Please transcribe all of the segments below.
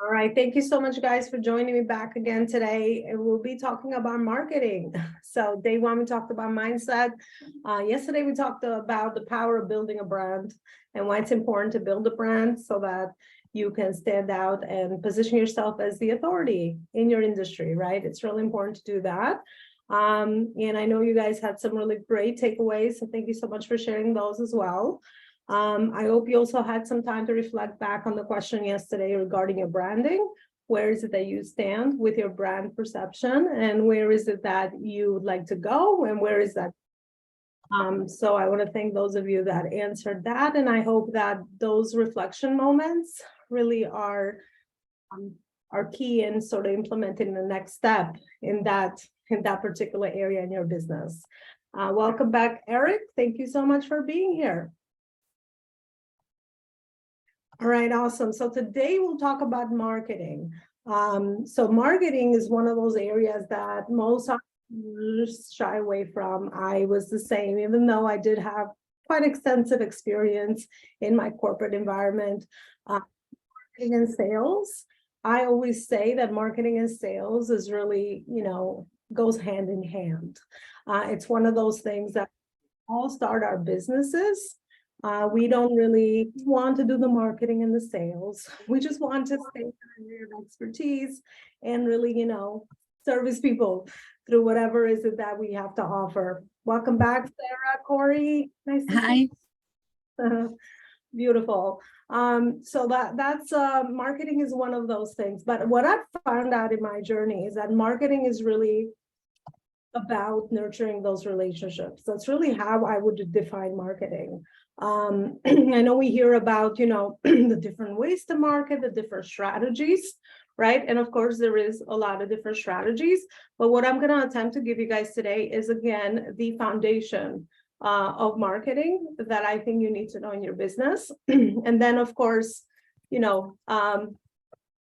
All right, thank you so much, guys, for joining me back again today. And we'll be talking about marketing. So day one, we talked about mindset. Yesterday, we talked about the power of building a brand and why it's important to build a brand so that you can stand out and position yourself as the authority in your industry, right? It's really important to do that. And I know you guys had some really great takeaways, so thank you so much for sharing those as well. I hope you also had some time to reflect back on the question yesterday regarding your branding. Where is it that you stand with your brand perception, and where is it that you would like to go, and where is that? So I want to thank those of you that answered that, and I hope that those reflection moments really are key in sort of implementing the next step in that particular area in your business. Welcome back, Eric. Thank you so much for being here. All right, awesome. So today we'll talk about marketing. So marketing is one of those areas that most entrepreneurs shy away from. I was the same, even though I did have quite extensive experience in my corporate environment. Marketing and sales, I always say that marketing and sales is really, goes hand in hand. It's one of those things that all start our businesses. We don't really want to do the marketing and the sales. We just want to stay in our area of expertise and really, service people through whatever is it that we have to offer. Welcome back, Sarah, Corey. Nice to see you. Beautiful. So that's marketing is one of those things. But what I've found out in my journey is that marketing is really about nurturing those relationships. That's really how I would define marketing. I know we hear about, the different ways to market, the different strategies, right? And of course, there is a lot of different strategies. But what I'm going to attempt to give you guys today is, again, the foundation of marketing that I think you need to know in your business. And then, of course,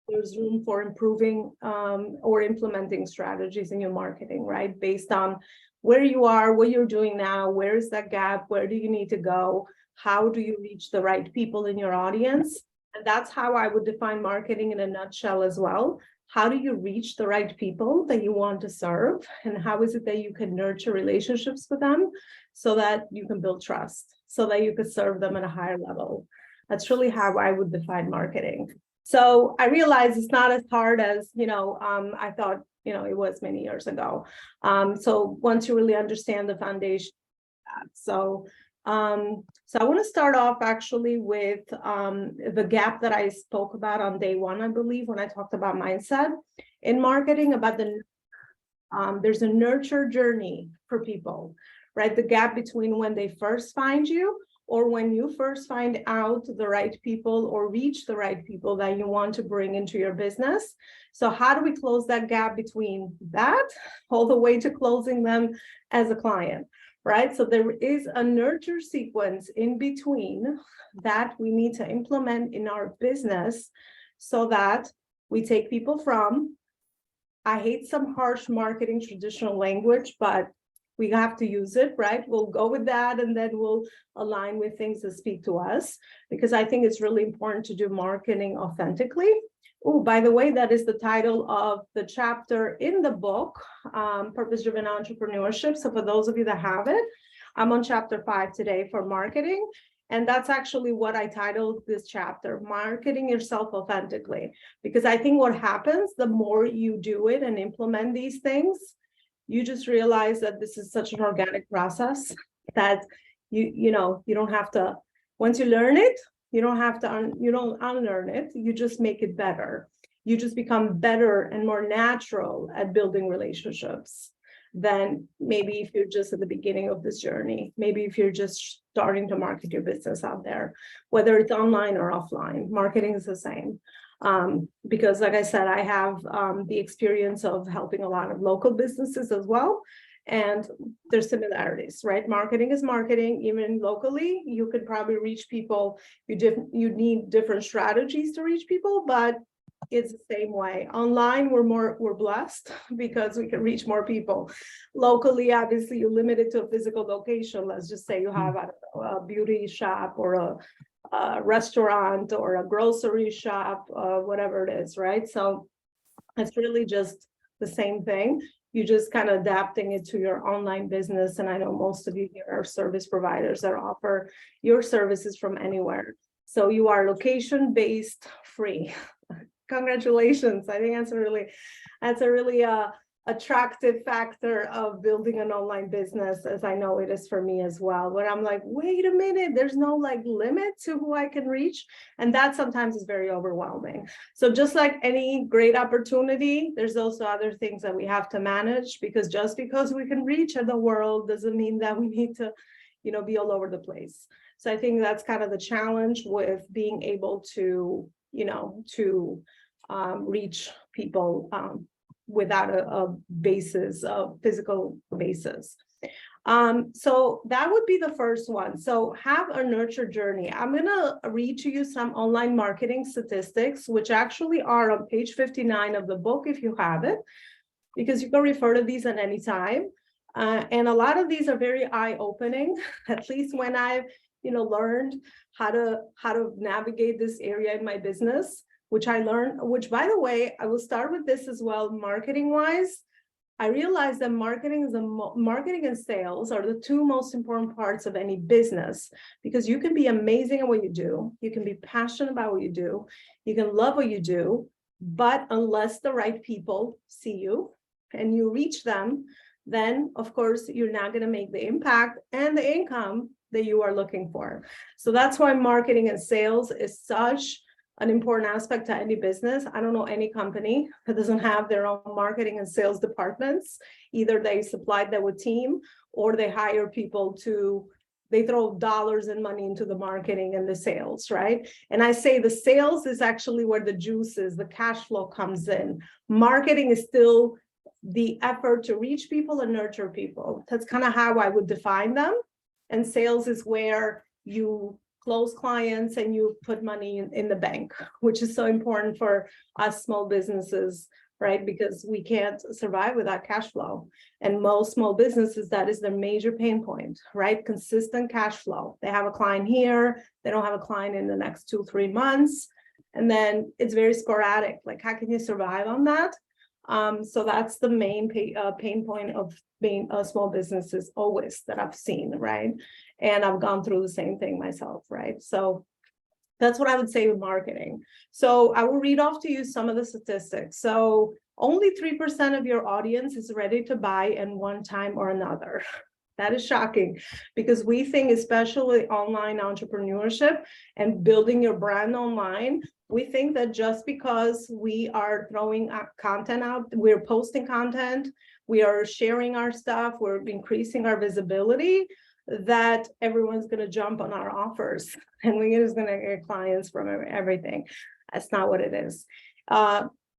there's room for improving or implementing strategies in your marketing, right? Based on where you are, what you're doing now, where is that gap, where do you need to go, how do you reach the right people in your audience? And that's how I would define marketing in a nutshell as well. How do you reach the right people that you want to serve? And how is it that you can nurture relationships with them so that you can build trust, so that you could serve them at a higher level? That's really how I would define marketing. So I realize it's not as hard as, I thought, it was many years ago. So once you really understand the foundation, so I want to start off actually with the gap that I spoke about on day one, I believe, when I talked about mindset in marketing, about there's a nurture journey for people, right? The gap between when they first find you or when you first find out the right people or reach the right people that you want to bring into your business. So how do we close that gap between that all the way to closing them as a client, right? So there is a nurture sequence in between that we need to implement in our business so that we take people from, I hate some harsh marketing traditional language, but we have to use it, right? We'll go with that, and then we'll align with things that speak to us, because I think it's really important to do marketing authentically. Oh, by the way, that is the title of the chapter in the book, Purpose-Driven Entrepreneurship. So for those of you that have it, I'm on chapter 5 today for marketing. And that's actually what I titled this chapter, Marketing Yourself Authentically. Because I think what happens, the more you do it and implement these things, you just realize that this is such an organic process that you don't have to, once you learn it, you don't have to, you don't unlearn it, you just make it better. You just become better and more natural at building relationships than maybe if you're just at the beginning of this journey, maybe if you're just starting to market your business out there, whether it's online or offline, marketing is the same. Because like I said, I have the experience of helping a lot of local businesses as well. And there's similarities, right? Marketing is marketing. Even locally, you could probably reach people. You need different strategies to reach people, but it's the same way. Online, we're blessed because we can reach more people. Locally, obviously, you're limited to a physical location. Let's just say you have a beauty shop or restaurant or a grocery shop, whatever it is, right? So it's really just the same thing. You just kind of adapting it to your online business. And I know most of you here are service providers that offer your services from anywhere. So you are location-based free. Congratulations. I think that's a really attractive factor of building an online business, as I know it is for me as well, where I'm like, wait a minute, there's no like limit to who I can reach. And that sometimes is very overwhelming. So just like any great opportunity, there's also other things that we have to manage, because just because we can reach the world doesn't mean that we need to, be all over the place. So I think that's kind of the challenge with being able to, reach people without a basis, a physical basis. So that would be the first one. So have a nurture journey. I'm going to read to you some online marketing statistics, which actually are on page 59 of the book, if you have it, because you can refer to these at any time. And a lot of these are very eye-opening, at least when I've, learned how to navigate this area in my business, which I learned, which, by the way, I will start with this as well, marketing wise. I realized that marketing and sales are the two most important parts of any business, because you can be amazing at what you do. You can be passionate about what you do. You can love what you do, but unless the right people see you and you reach them, then of course you're not going to make the impact and the income that you are looking for. So that's why marketing and sales is such an important aspect to any business. I don't know any company that doesn't have their own marketing and sales departments. Either they supply them with team, or they hire people they throw dollars and money into the marketing and the sales, right? And I say the sales is actually where the juice is, the cash flow comes in. Marketing is still the effort to reach people and nurture people. That's kind of how I would define them. And sales is where you close clients and you put money in the bank, which is so important for us small businesses, right? Because we can't survive without cash flow. And most small businesses, that is their major pain point, right? Consistent cash flow. They have a client here, they don't have a client in the next 2-3 months. And then it's very sporadic. Like, how can you survive on that? So that's the main pain point of being a small businesses always that I've seen, right? And I've gone through the same thing myself, right? So that's what I would say with marketing. So I will read off to you some of the statistics. So only 3% of your audience is ready to buy in one time or another. That is shocking, because we think, especially online entrepreneurship and building your brand online, we think that just because we are throwing content out, we're posting content, we are sharing our stuff, we're increasing our visibility, that everyone's going to jump on our offers and we're just going to get clients from everything. That's not what it is.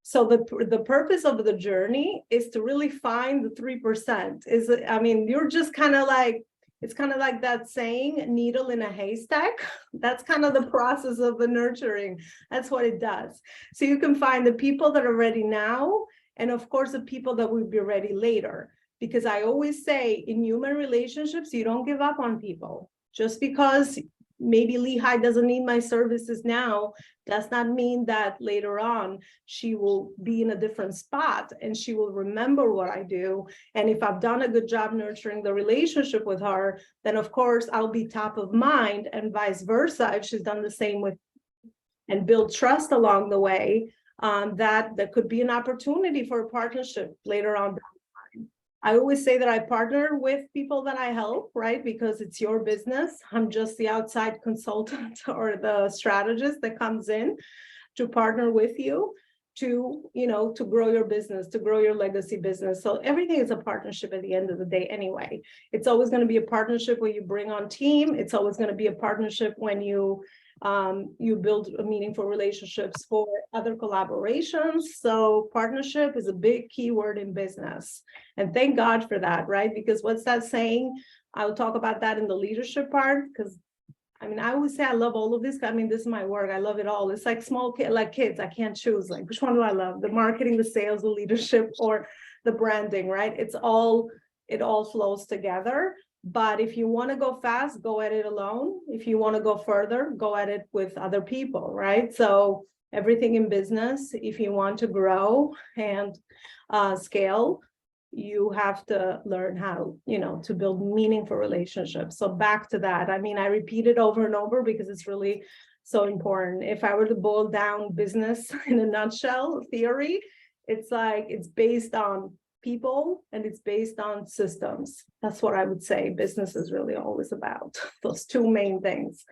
So the purpose of the journey is to really find the 3%. You're just kind of like, it's kind of like that saying, needle in a haystack. That's kind of the process of the nurturing. That's what it does. So you can find the people that are ready now, and of course, the people that will be ready later. Because I always say, in human relationships, you don't give up on people. Just because maybe Lehigh doesn't need my services now does not mean that later on she will be in a different spot and she will remember what I do. And if I've done a good job nurturing the relationship with her, then of course I'll be top of mind, and vice versa if she's done the same with, and build trust along the way, that there could be an opportunity for a partnership later on. I always say that I partner with people that I help, right? Because it's your business. I'm just the outside consultant or the strategist that comes in to partner with you to grow your business, to grow your legacy business. So everything is a partnership at the end of the day anyway. It's always going to be a partnership when you bring on team. It's always going to be a partnership when you build meaningful relationships for other collaborations. So partnership is a big keyword in business. And thank God for that, right? Because what's that saying? I'll talk about that in the leadership part, because I always say I love all of this. This is my work. I love it all. It's like like kids. I can't choose. Like, which one do I love? The marketing, the sales, the leadership, or the branding, right? It all flows together. But if you want to go fast, go at it alone. If you want to go further, go at it with other people, right? So everything in business, if you want to grow and scale, you have to learn how, to build meaningful relationships. So back to that. I mean, I repeat it over and over because it's really so important. If I were to boil down business in a nutshell, theory, it's like it's based on people and it's based on systems. That's what I would say business is really always about, those two main things.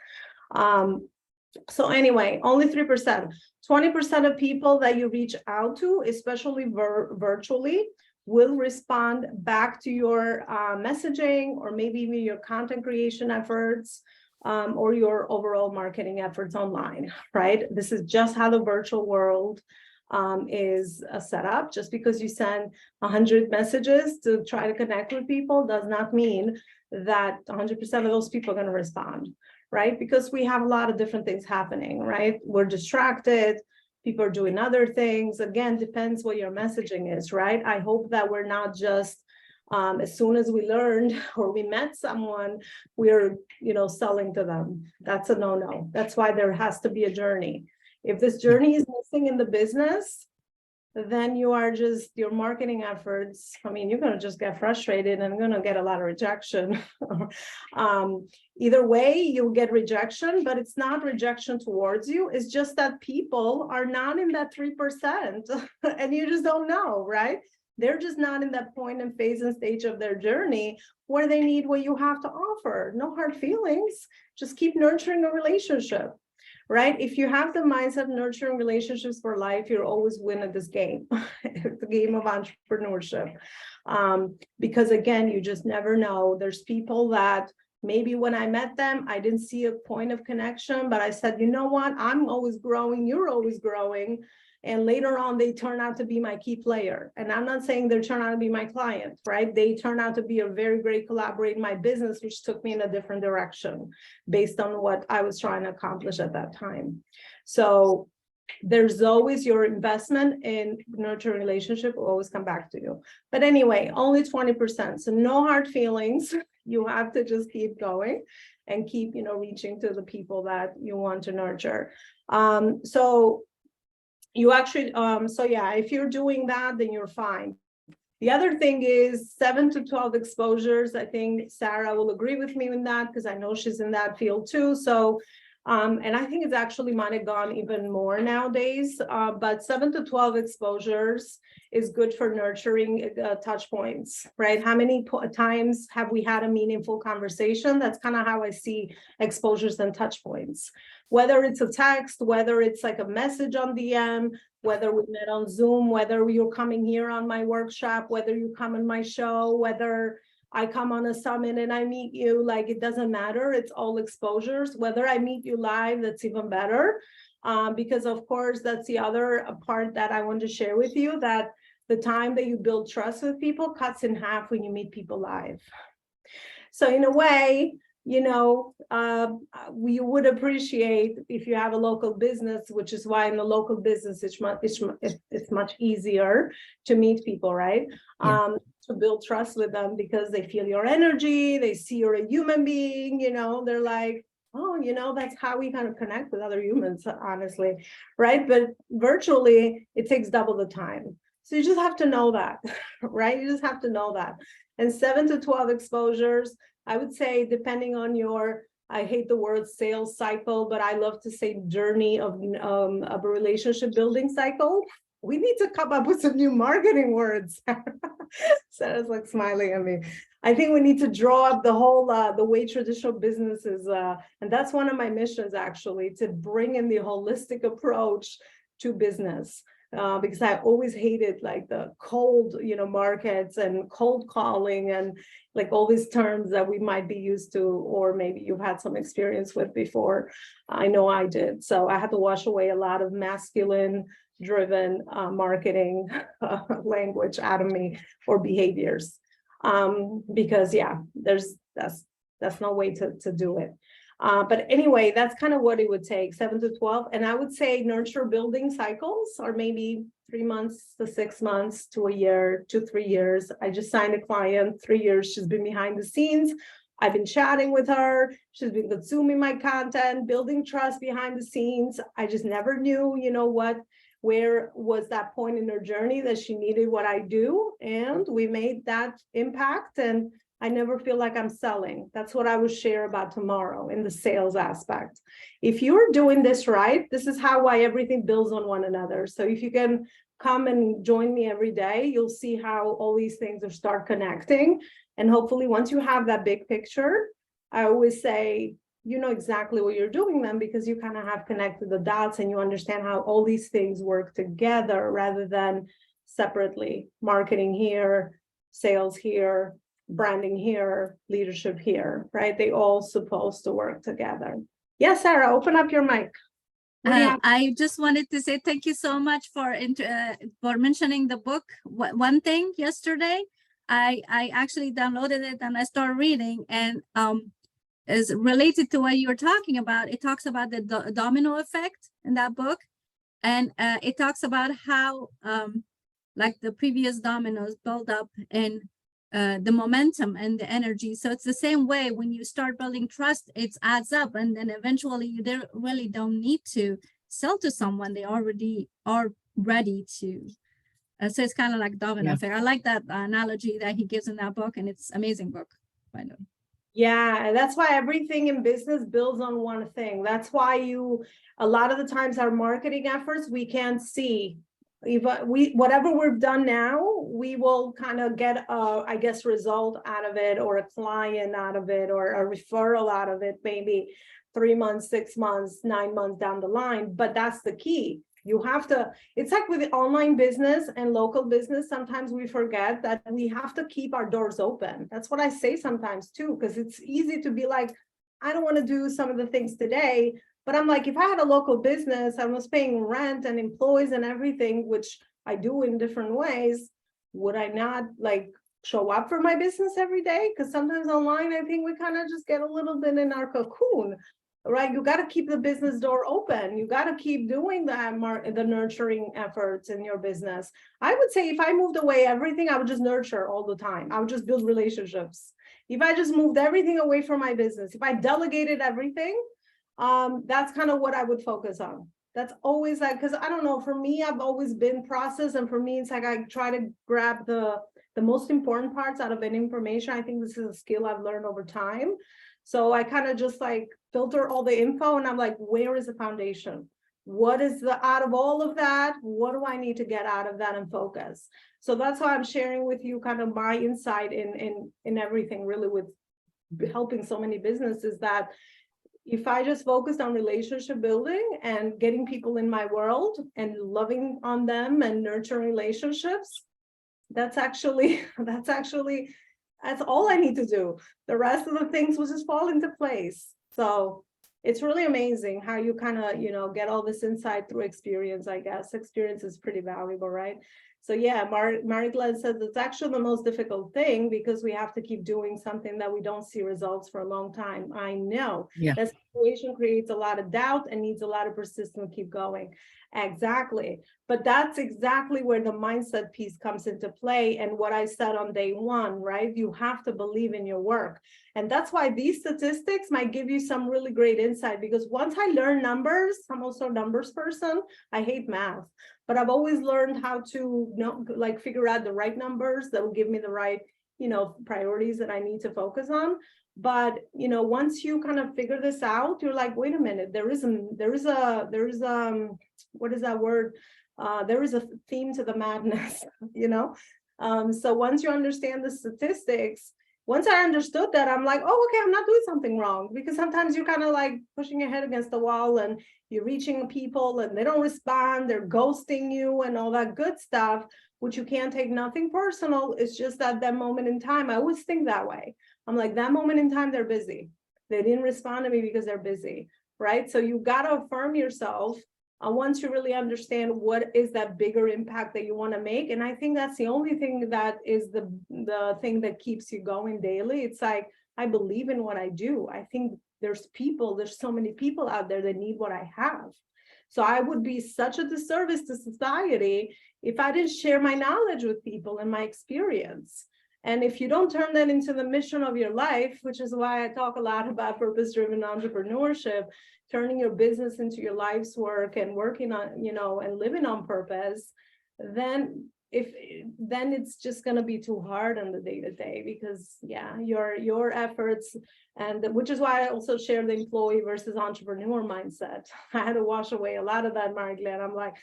So anyway, only 3%, 20% of people that you reach out to, especially virtually, will respond back to your messaging, or maybe even your content creation efforts, or your overall marketing efforts online, right? This is just how the virtual world is set up. Just because you send 100 messages to try to connect with people does not mean that 100% of those people are going to respond, right? Because we have a lot of different things happening, right? We're distracted. People are doing other things. Again, depends what your messaging is, right? I hope that we're not just as soon as we learned or we met someone, we're, selling to them. That's a no-no. That's why there has to be a journey. If this journey is missing in the business, then your marketing efforts, you're going to just get frustrated and going to get a lot of rejection. Either way, you'll get rejection, but it's not rejection towards you. It's just that people are not in that 3% and you just don't know, right? They're just not in that point and phase and stage of their journey where they need what you have to offer. No hard feelings. Just keep nurturing a relationship. Right? If you have the mindset of nurturing relationships for life, you'll always win at this game. It's a game of entrepreneurship. Because again, you just never know. There's people that maybe when I met them, I didn't see a point of connection, but I said, you know what? I'm always growing. You're always growing. And later on, they turn out to be my key player. And I'm not saying they turn out to be my client, right? They turn out to be a very great collaborator in my business, which took me in a different direction based on what I was trying to accomplish at that time. So there's always your investment in nurturing relationship will always come back to you. But anyway, only 20%. So no hard feelings. You have to just keep going and keep, reaching to the people that you want to nurture. So you actually, if you're doing that, then you're fine. The other thing is 7 to 12 exposures. I think Sarah will agree with me in that because I know she's in that field too. So, and I think it's actually might have gone even more nowadays, but 7 to 12 exposures is good for nurturing touch points, right? How many times have we had a meaningful conversation? That's kind of how I see exposures and touch points. Whether it's a text, whether it's like a message on DM, whether we met on Zoom, whether you're coming here on my workshop, whether you come on my show, whether I come on a summit and I meet you, like it doesn't matter. It's all exposures. Whether I meet you live, that's even better. Because of course, that's the other part that I want to share with you, that the time that you build trust with people cuts in half when you meet people live. So in a way, we would appreciate if you have a local business, which is why in the local business, it's much easier to meet people, right? Yeah. To build trust with them because they feel your energy, they see you're a human being, they're like, oh, that's how we kind of connect with other humans, honestly, right? But virtually, it takes double the time. So you just have to know that, right? You just have to know that. And 7 to 12 exposures, I would say, depending on I hate the word sales cycle, but I love to say journey of a relationship building cycle. We need to come up with some new marketing words. Sarah's like smiling at me. I think we need to draw up the whole, the way traditional businesses, and that's one of my missions actually, to bring in the holistic approach to business. Because I always hated like the cold, markets and cold calling and like all these terms that we might be used to, or maybe you've had some experience with before. I know I did. So I had to wash away a lot of masculine driven marketing language out of me, or behaviors. Because that's no way to do it. But anyway, that's kind of what it would take, 7 to 12. And I would say nurture building cycles are maybe 3 months to 6 months to a year to 3 years. I just signed a client, 3 years. She's been behind the scenes, I've been chatting with her. She's been consuming my content, building trust behind the scenes. I just never knew, where was that point in her journey that she needed what I do. And we made that impact. And I never feel like I'm selling. That's what I will share about tomorrow in the sales aspect. If you're doing this right, this is why everything builds on one another. So if you can come and join me every day, you'll see how all these things will start connecting. And hopefully once you have that big picture, I always say, you know exactly what you're doing then, because you kind of have connected the dots and you understand how all these things work together rather than separately. Marketing here, sales here, branding here, leadership here, right? They all supposed to work together. Yes, Sarah, open up your mic. I just wanted to say thank you so much for mentioning the book. One thing yesterday, I actually downloaded it and I started reading, and is related to what you were talking about. It talks about the domino effect in that book, and it talks about how like the previous dominoes build up in the momentum and the energy. So it's the same way when you start building trust, it adds up, and then eventually you really don't need to sell to someone. They already are ready to. So it's kind of like domino effect. I like that analogy that he gives in that book, and it's amazing book, by the way. Yeah, that's why everything in business builds on one thing. That's why a lot of the times our marketing efforts, we can't see. Whatever we've done now, we will kind of get I guess, result out of it, or a client out of it, or a referral out of it, maybe 3 months, 6 months, 9 months down the line. But that's the key. You have to, it's like with the online business and local business, sometimes we forget that we have to keep our doors open. That's what I say sometimes too, because it's easy to be like, I don't want to do some of the things today. But I'm like, if I had a local business, I was paying rent and employees and everything, which I do in different ways, would I not like show up for my business every day? Because sometimes online, I think we kind of just get a little bit in our cocoon, right? You got to keep the business door open. You got to keep doing the nurturing efforts in your business. I would say if I moved away everything, I would just nurture all the time. I would just build relationships. If I just moved everything away from my business, if I delegated everything, that's kind of what I would focus on. That's always like, because I don't know, for me, I've always been process. And for me, it's like I try to grab the most important parts out of any information. I think this is a skill I've learned over time. So I kind of just like filter all the info and I'm like, where is the foundation? What is out of all of that? What do I need to get out of that and focus? So that's why I'm sharing with you kind of my insight in everything, really, with helping so many businesses, that if I just focused on relationship building and getting people in my world and loving on them and nurturing relationships, that's all I need to do. The rest of the things will just fall into place. So it's really amazing how you kind of, get all this insight through experience, I guess. Experience is pretty valuable, right? So yeah, Marie-Glenn says it's actually the most difficult thing because we have to keep doing something that we don't see results for a long time. I know. Yeah. That situation creates a lot of doubt and needs a lot of persistence to keep going. Exactly. But that's exactly where the mindset piece comes into play. And what I said on day one, right? You have to believe in your work. And that's why these statistics might give you some really great insight, because once I learn numbers, I'm also a numbers person. I hate math, but I've always learned how to figure out the right numbers that will give me the right, priorities that I need to focus on. But, once you kind of figure this out, you're like, wait a minute, there is what is that word? There is a theme to the madness, So once you understand the statistics, once I understood that, I'm like, oh, okay, I'm not doing something wrong. Because sometimes you're kind of like pushing your head against the wall and you're reaching people and they don't respond, they're ghosting you and all that good stuff, which you can't take nothing personal. It's just at that moment in time. I always think that way. I'm like, that moment in time, they're busy. They didn't respond to me because they're busy, right? So you got to affirm yourself once you really understand what is that bigger impact that you want to make. And I think that's the only thing that is the thing that keeps you going daily. It's like, I believe in what I do. I think there's so many people out there that need what I have. So I would be such a disservice to society if I didn't share my knowledge with people and my experience. And if you don't turn that into the mission of your life, which is why I talk a lot about purpose-driven entrepreneurship, turning your business into your life's work and working on, you know, and living on purpose, then it's just going to be too hard on the day-to-day, because your efforts, and which is why I also share the employee versus entrepreneur mindset. I had to wash away a lot of that, Margaret. I'm like,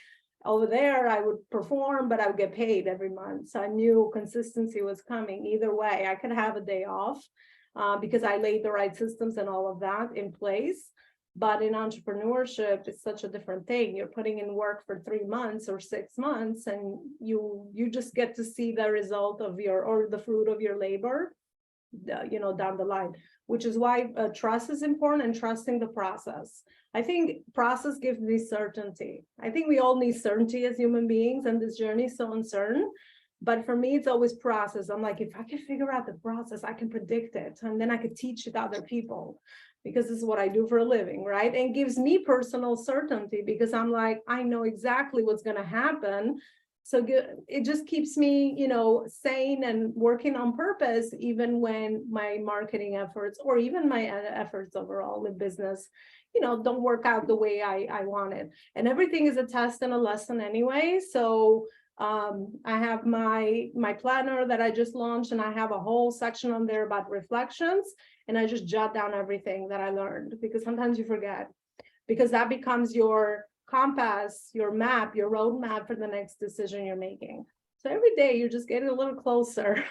over there, I would perform, but I would get paid every month. So I knew consistency was coming. Either way, I could have a day off because I laid the right systems and all of that in place. But in entrepreneurship, it's such a different thing. You're putting in work for 3 months or 6 months, and you just get to see the result of the fruit of your labor, you know, down the line, which is why trust is important, and trusting the process. I think process gives me certainty. I think we all need certainty as human beings, and this journey is so uncertain. But for me, it's always process. I'm like, if I can figure out the process, I can predict it, and then I could teach it to other people, because this is what I do for a living, right? And gives me personal certainty, because I'm like, I know exactly what's going to happen. So it just keeps me, you know, sane and working on purpose, even when my marketing efforts or even my efforts overall in business, you know, don't work out the way I wanted. And everything is a test and a lesson anyway. So I have my planner that I just launched, and I have a whole section on there about reflections, and I just jot down everything that I learned, because sometimes you forget, because that becomes your compass, your map, your roadmap for the next decision you're making. So every day you're just getting a little closer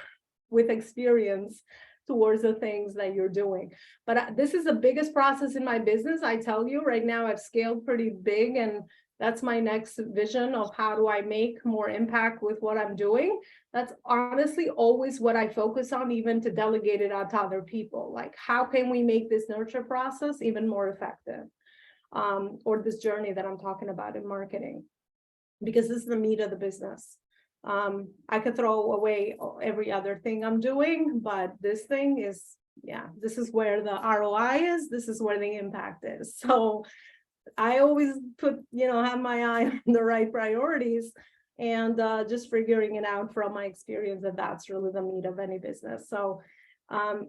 with experience towards the things that you're doing. But this is the biggest process in my business. I tell you right now, I've scaled pretty big, and that's my next vision of how do I make more impact with what I'm doing. That's honestly always what I focus on, even to delegate it out to other people. Like, how can we make this nurture process even more effective? Or this journey that I'm talking about in marketing, because this is the meat of the business. I could throw away every other thing I'm doing, but this thing is, this is where the ROI is. This is where the impact is. So I always have my eye on the right priorities, and just figuring it out from my experience, that that's really the meat of any business. So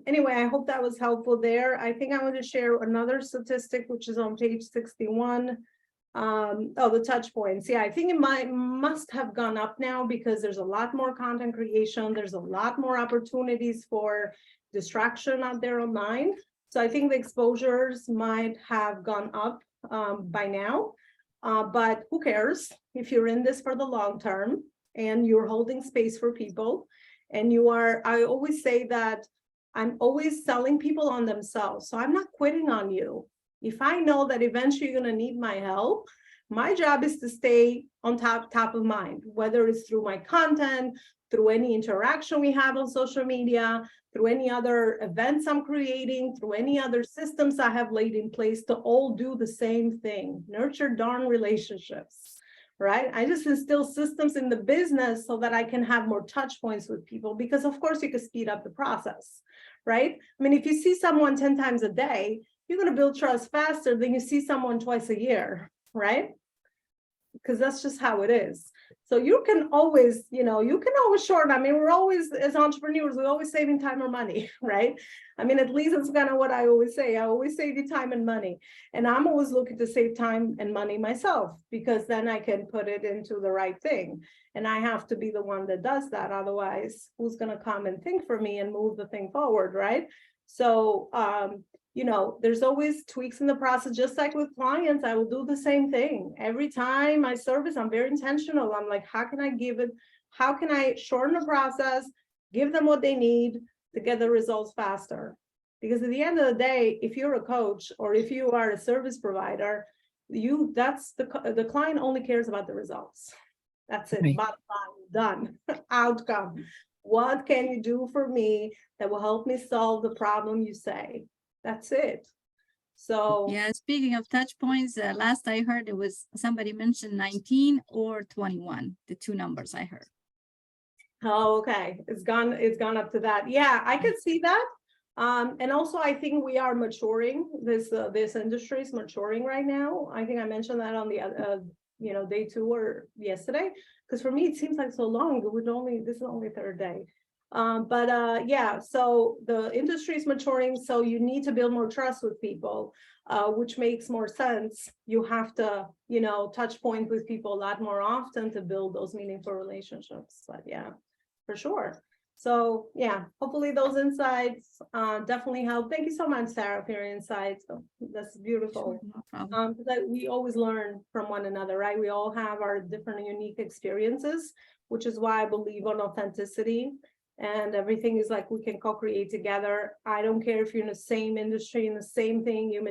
anyway, I hope that was helpful there. I think I want to share another statistic, which is on page 61. The touch points. Yeah, I think it must have gone up now, because there's a lot more content creation. There's a lot more opportunities for distraction out there online. So I think the exposures might have gone up by now, but who cares if you're in this for the long term and you're holding space for people, and I always say that I'm always selling people on themselves. So I'm not quitting on you. If I know that eventually you're going to need my help, my job is to stay on top of mind, whether it's through my content, through any interaction we have on social media, through any other events I'm creating, through any other systems I have laid in place to all do the same thing: nurture darn relationships, right? I just instill systems in the business so that I can have more touch points with people, because of course you can speed up the process, right? I mean, if you see someone 10 times a day, you're going to build trust faster than you see someone twice a year, right? Because that's just how it is. So you can always, shorten. I mean, we're always, as entrepreneurs, we're always saving time or money, right? I mean, at least it's kind of what I always say. I always save you time and money. And I'm always looking to save time and money myself, because then I can put it into the right thing. And I have to be the one that does that. Otherwise, who's going to come and think for me and move the thing forward, right? So, there's always tweaks in the process. Just like with clients, I will do the same thing. Every time I service, I'm very intentional. I'm like, how can I shorten the process, give them what they need to get the results faster? Because at the end of the day, if you're a coach or if you are a service provider, the client only cares about the results. That's it. Right. Bottom line, done. Outcome. What can you do for me that will help me solve the problem you say? That's it. So yeah, speaking of touch points, last I heard it was somebody mentioned 19 or 21, the two numbers I heard. Oh, okay. It's gone up to that. Yeah, I could see that. And also I think we are maturing. This industry is maturing right now. I think I mentioned that on the day 2 or yesterday, because for me it seems like so long. This is only third day. Yeah, so the industry is maturing, so you need to build more trust with people, which makes more sense. You have to, touch point with people a lot more often to build those meaningful relationships. But yeah, for sure. So yeah, hopefully those insights definitely help. Thank you so much, Sarah, for your insights. That's beautiful. Sure, no problem. That we always learn from one another, right? We all have our different unique experiences, which is why I believe on authenticity. And everything is like we can co-create together. I don't care if you're in the same industry, in the same thing. You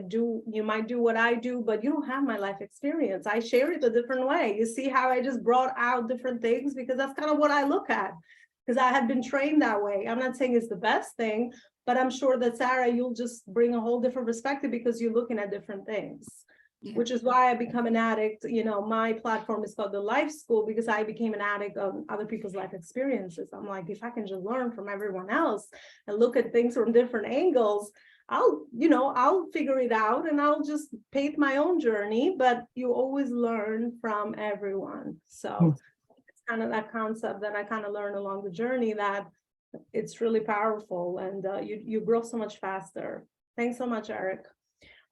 might do what I do, but you don't have my life experience. I share it a different way. You see how I just brought out different things, because that's kind of what I look at, because I have been trained that way. I'm not saying it's the best thing, but I'm sure that Sarah, you'll just bring a whole different perspective because you're looking at different things. Yeah. Which is why I become an addict. My platform is called the Life School, because I became an addict of other people's life experiences. I'm like, if I can just learn from everyone else and look at things from different angles, I'll figure it out and I'll just paint my own journey. But you always learn from everyone. So it's kind of that concept that I kind of learned along the journey, that it's really powerful, and you grow so much faster. Thanks so much, Eric.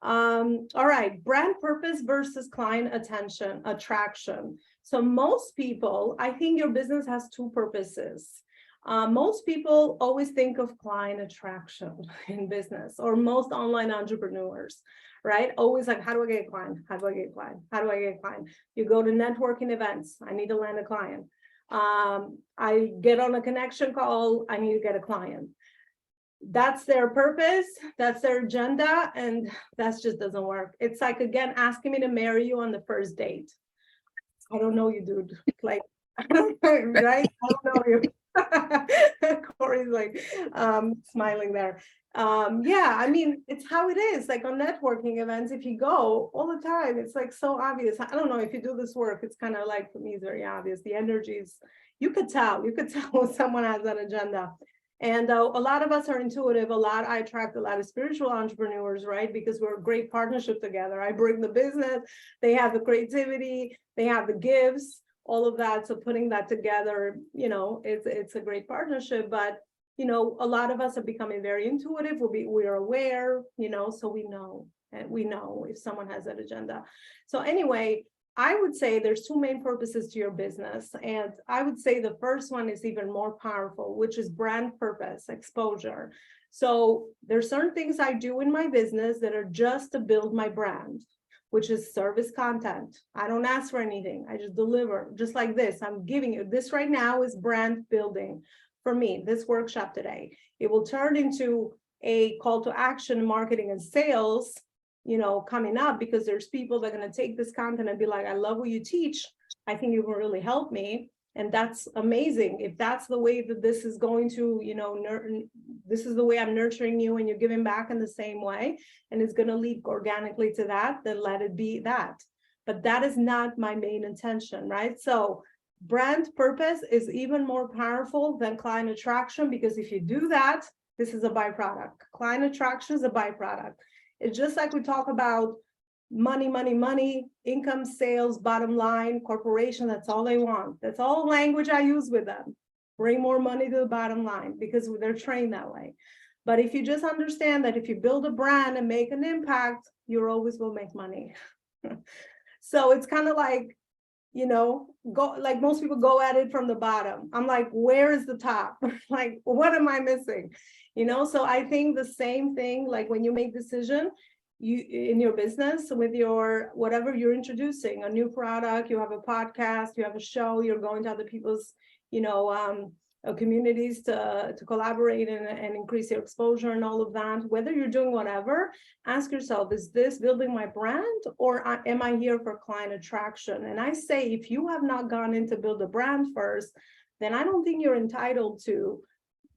All right, brand purpose versus client attraction. So most people, I think your business has two purposes. Most people always think of client attraction in business, or most online entrepreneurs, right? Always like, how do I get a client? How do I get a client? How do I get a client? You go to networking events. I need to land a client. I get on a connection call. I need to get a client. That's their purpose, that's their agenda, and that just doesn't work. It's like, again, asking me to marry you on the first date. I don't know you, dude. Like, I don't know, right? I don't know you. Corey's like smiling there. Yeah, I mean, it's how it is. Like on networking events, if you go all the time, it's like so obvious. I don't know if you do this work, it's kind of like, for me, it's very obvious. The energies, you could tell when someone has that agenda. And a lot of us are intuitive. I attract a lot of spiritual entrepreneurs, right? Because we're a great partnership together. I bring the business, they have the creativity, they have the gifts, all of that. So putting that together, it's a great partnership. But, a lot of us are becoming very intuitive. We're aware, so we know if someone has that agenda. So anyway, I would say there's two main purposes to your business. And I would say the first one is even more powerful, which is brand purpose, exposure. So there's certain things I do in my business that are just to build my brand, which is service content. I don't ask for anything. I just deliver, just like this. I'm giving you this right now is brand building for me, this workshop today. It will turn into a call to action, marketing and sales, coming up, because there's people that are going to take this content and be like, I love what you teach. I think you can really help me. And that's amazing. If that's the way that this is going to, this is the way I'm nurturing you and you're giving back in the same way, and it's going to lead organically to that, then let it be that. But that is not my main intention, right? So brand purpose is even more powerful than client attraction, because if you do that, this is a byproduct. Client attraction is a byproduct. It's just like we talk about money, income, sales, bottom line, corporation, that's all they want. That's all language I use with them. Bring more money to the bottom line, because they're trained that way. But if you just understand that if you build a brand and make an impact, you always will make money. So it's kind of like, go like most people go at it from the bottom. I'm like, where is the top? Like, what am I missing? So I think the same thing, like when you make decision, you in your business with your whatever you're introducing, a new product, you have a podcast, you have a show, you're going to other people's, communities to collaborate and increase your exposure and all of that. Whether you're doing whatever, ask yourself, is this building my brand, or am I here for client attraction? And I say, if you have not gone in to build a brand first, then I don't think you're entitled to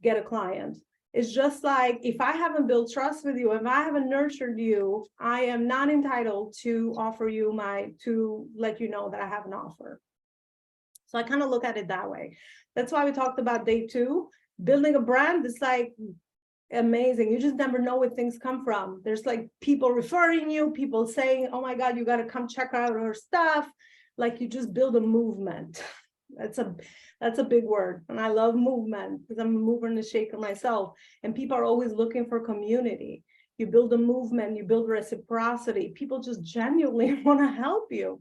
get a client. It's just like, if I haven't built trust with you, if I haven't nurtured you, I am not entitled to offer you to let you know that I have an offer. So I kind of look at it that way. That's why we talked about day 2, building a brand. It's like amazing. You just never know where things come from. There's like people referring you, people saying, oh my God, you got to come check out our stuff. Like you just build a movement. That's a big word. And I love movement because I'm a mover and a shaker myself. And people are always looking for community. You build a movement, you build reciprocity. People just genuinely want to help you.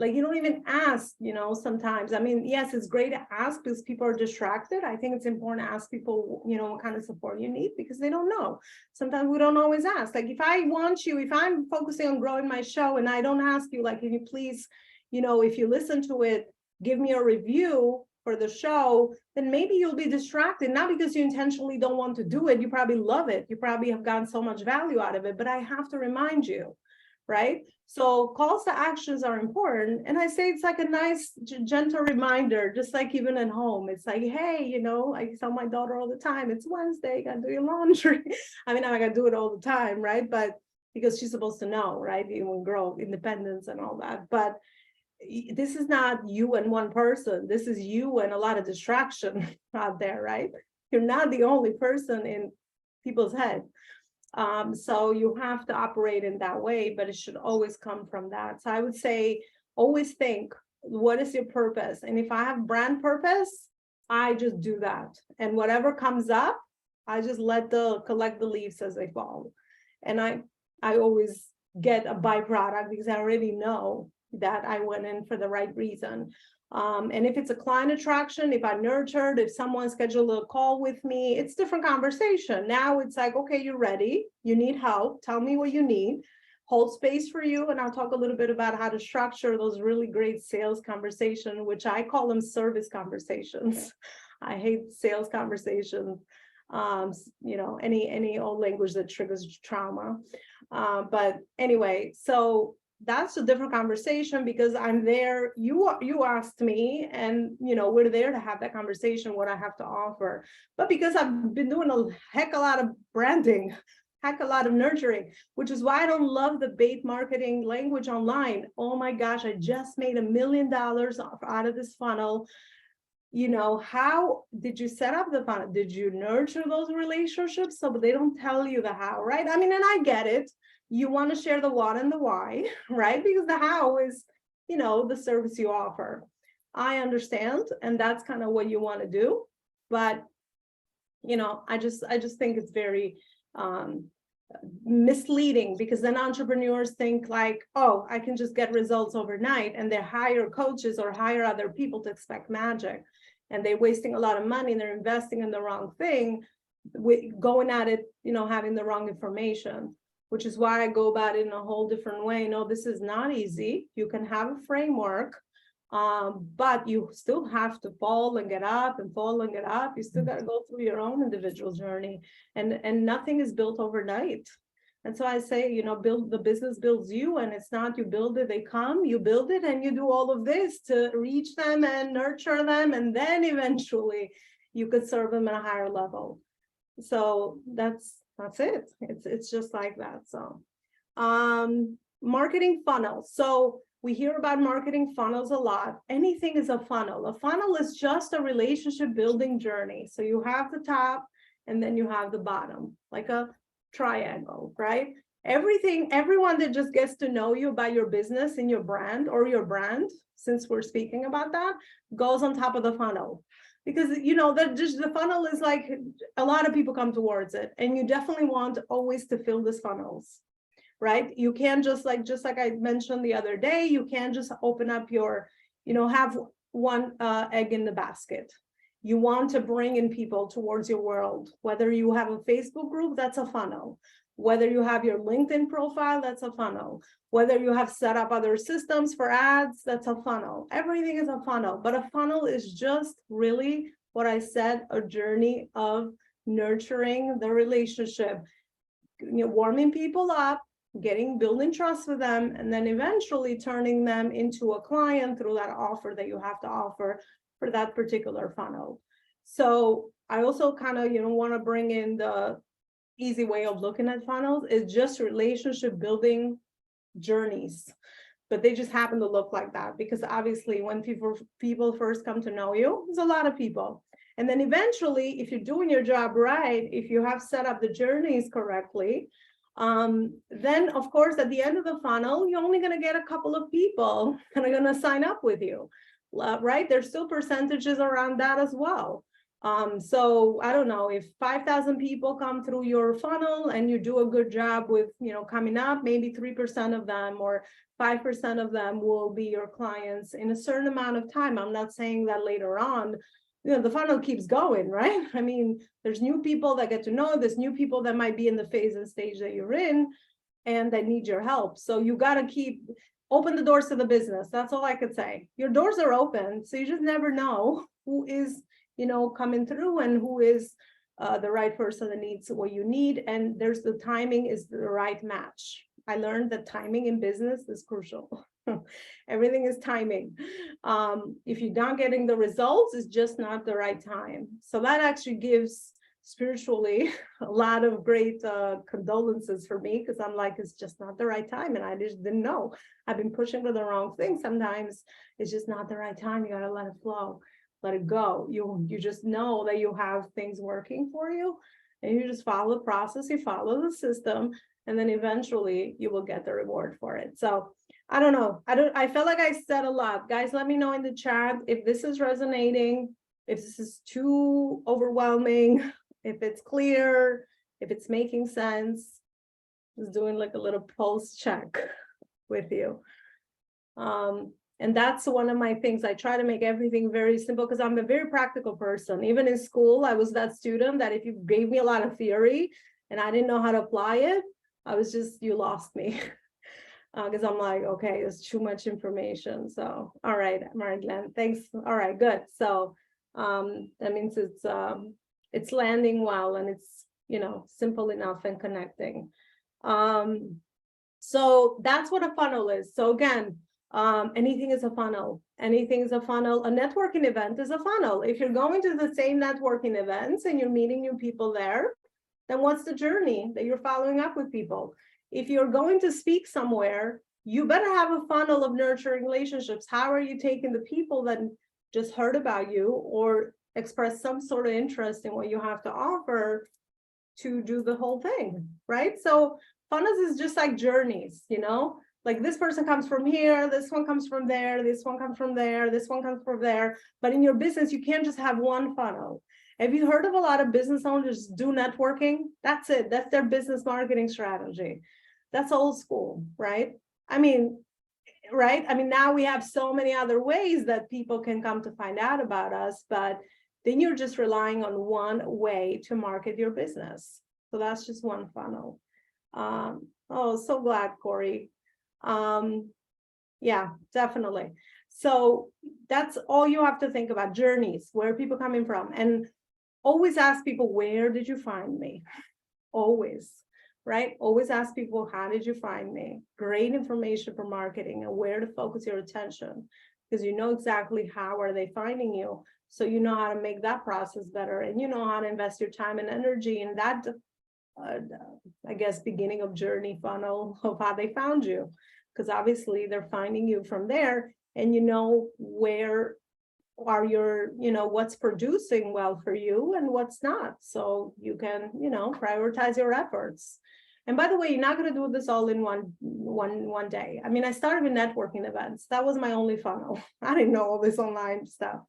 Like you don't even ask, sometimes. I mean, yes, it's great to ask because people are distracted. I think it's important to ask people, what kind of support you need because they don't know. Sometimes we don't always ask. Like if I'm focusing on growing my show and I don't ask you, like, can you please, if you listen to it, give me a review for the show, then maybe you'll be distracted, not because you intentionally don't want to do it. You probably love it. You probably have gotten so much value out of it, but I have to remind you, right? So calls to actions are important. And I say it's like a nice, gentle reminder, just like even at home. It's like, hey, I tell my daughter all the time, it's Wednesday, you gotta do your laundry. I mean, I gotta do it all the time, right? But because she's supposed to know, right? Even grow independence and all that. But this is not you and one person. This is you and a lot of distraction out there, right? You're not the only person in people's head. So you have to operate in that way, but it should always come from that. So I would say, always think, what is your purpose? And if I have brand purpose, I just do that. And whatever comes up, I just collect the leaves as they fall. And I always get a byproduct because I already know that I went in for the right reason. And if it's a client attraction, if I nurtured, if someone scheduled a call with me, it's different conversation. Now it's like, okay, you're ready. You need help. Tell me what you need. Hold space for you. And I'll talk a little bit about how to structure those really great sales conversations, which I call them service conversations. I hate sales conversations. Any old language that triggers trauma. But anyway, so that's a different conversation because I'm there. You asked me, and we're there to have that conversation, what I have to offer. But because I've been doing a heck a lot of branding, heck a lot of nurturing, which is why I don't love the bait marketing language online. Oh my gosh, I just made $1 million out of this funnel. How did you set up the funnel? Did you nurture those relationships? So they don't tell you the how, right? I mean, and I get it. You want to share the what and the why, right? Because the how is, the service you offer. I understand, and that's kind of what you want to do. But, I just think it's very misleading because then entrepreneurs think like, oh, I can just get results overnight, and they hire coaches or hire other people to expect magic. And they're wasting a lot of money and they're investing in the wrong thing, going at it, having the wrong information. Which is why I go about it in a whole different way. No, this is not easy. You can have a framework, but you still have to fall and get up and fall and get up. You still got to go through your own individual journey, and nothing is built overnight. And so I say, build the business builds you, and it's not you build it, they come, you build it, and you do all of this to reach them and nurture them, and then eventually you could serve them at a higher level. So that's it. It's just like that. So marketing funnels. So we hear about marketing funnels a lot. Anything is a funnel. A funnel is just a relationship building journey. So you have the top and then you have the bottom, like a triangle, right? Everyone that just gets to know you about your business and your brand, since we're speaking about that, goes on top of the funnel. Because that just the funnel is like a lot of people come towards it, and you definitely want always to fill these funnels, right? You can't just like I mentioned the other day, you can't just open up your, have one egg in the basket. You want to bring in people towards your world. Whether you have a Facebook group, that's a funnel. Whether you have your LinkedIn profile, that's a funnel. Whether you have set up other systems for ads, that's a funnel. Everything is a funnel, but a funnel is just really what I said, a journey of nurturing the relationship, warming people up, building trust with them, and then eventually turning them into a client through that offer that you have to offer for that particular funnel. So I also kind of, want to bring in the easy way of looking at funnels is just relationship building journeys, but they just happen to look like that because obviously when people first come to know you, there's a lot of people, and then eventually, if you're doing your job right, if you have set up the journeys correctly, then of course at the end of the funnel, you're only going to get a couple of people that are going to sign up with you. right? There's still percentages around that as well. So I don't know, if 5,000 people come through your funnel and you do a good job with, coming up, maybe 3% of them or 5% of them will be your clients in a certain amount of time. I'm not saying that later on, the funnel keeps going, right? I mean, there's new people that get to know, there's new people that might be in the phase and stage that you're in and that need your help. So you got to open the doors to the business. That's all I could say. Your doors are open, so you just never know who is coming through and who is the right person that needs what you need. And there's the timing is the right match. I learned that timing in business is crucial. Everything is timing. If you're not getting the results, it's just not the right time. So that actually gives spiritually a lot of great condolences for me, because I'm like, it's just not the right time. And I just didn't know. I've been pushing for the wrong thing. Sometimes it's just not the right time. You got to let it flow. Let it go. You just know that you have things working for you, and you just follow the process, you follow the system, and then eventually you will get the reward for it. So I don't know. I felt like I said a lot. Guys, let me know in the chat if this is resonating, if this is too overwhelming, if it's clear, if it's making sense. Just doing like a little pulse check with you. And that's one of my things. I try to make everything very simple because I'm a very practical person. Even in school, I was that student that if you gave me a lot of theory and I didn't know how to apply it, I was just, you lost me. Because I'm like, okay, there's too much information. So, all right, Marie-Glenn, thanks. All right, good. So that means it's landing well and it's, simple enough and connecting. So that's what a funnel is. So again, anything is a funnel. Anything is a funnel. A networking event is a funnel. If you're going to the same networking events and you're meeting new people there, then what's the journey that you're following up with people? If you're going to speak somewhere, you better have a funnel of nurturing relationships. How are you taking the people that just heard about you or express some sort of interest in what you have to offer to do the whole thing, right? So funnels is just like journeys, like this person comes from here, this one comes from there, this one comes from there, this one comes from there. But in your business, you can't just have one funnel. Have you heard of a lot of business owners do networking? That's it. That's their business marketing strategy. That's old school, right? I mean, now we have so many other ways that people can come to find out about us, but then you're just relying on one way to market your business. So that's just one funnel. Oh, so glad, Corey. Yeah, definitely. So that's all you have to think about, journeys, where are people coming from? And always ask people, where did you find me? Always, right? Always ask people, how did you find me? Great information for marketing and where to focus your attention, because you know exactly how are they finding you. So you know how to make that process better, and you know how to invest your time and energy in that, I guess, beginning of journey funnel of how they found you. Because obviously they're finding you from there, and you know where are your, what's producing well for you and what's not. So you can, prioritize your efforts. And by the way, you're not going to do this all in one day. I mean, I started with networking events. That was my only funnel. I didn't know all this online stuff.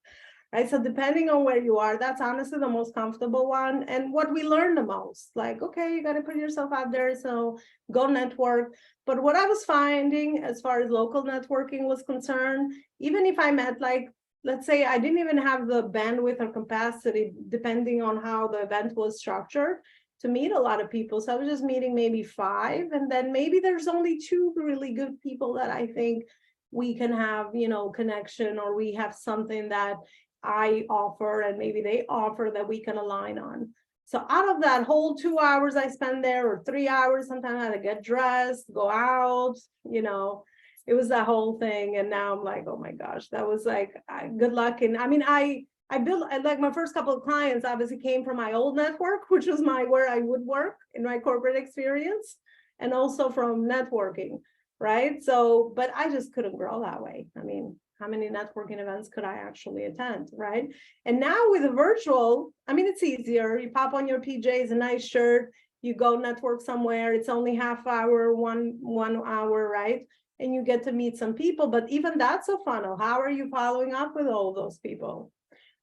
Right. So depending on where you are, that's honestly the most comfortable one. And what we learn the most, like, okay, you got to put yourself out there. So go network. But what I was finding as far as local networking was concerned, even if I met, like, let's say I didn't even have the bandwidth or capacity, depending on how the event was structured, to meet a lot of people. So I was just meeting maybe 5. And then maybe there's only 2 really good people that I think we can have, connection, or we have something that I offer and maybe they offer that we can align on. So out of that whole 2 hours I spend there, or 3 hours, sometimes I had to get dressed, go out, it was that whole thing. And now I'm like, oh my gosh, that was like, good luck. And I mean, I built, like, my first couple of clients obviously came from my old network, which was where I would work in my corporate experience, and also from networking, right? So, but I just couldn't grow that way. I mean, how many networking events could I actually attend, right? And now with the virtual, I mean, it's easier. You pop on your PJs, a nice shirt, you go network somewhere. It's only half hour, one hour, right? and you get to meet some people, but even that's a funnel. How are you following up with all those people,